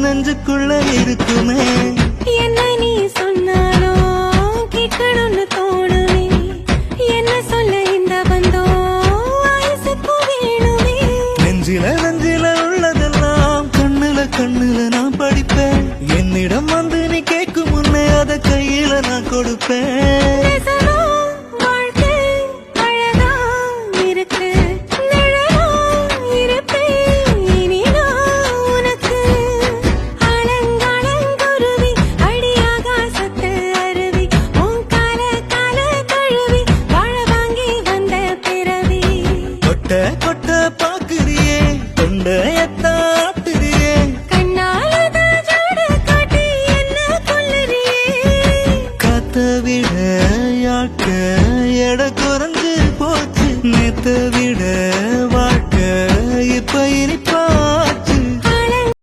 நெஞ்சுக்குள்ள இருக்குமே என்ன நீ சொன்னாலும் கேட்கணும்னு தோணுமே என்ன சொல்ல இந்த பந்தம் ஆயுசுக்கு வேணுமே நெஞ்சில உள்ளதெல்லாம் கண்ணுல நான் படிப்பேன் என்னிடம் வந்து நீ கேட்கும் முன்னே அத கையில நான் கொடுப்பேன்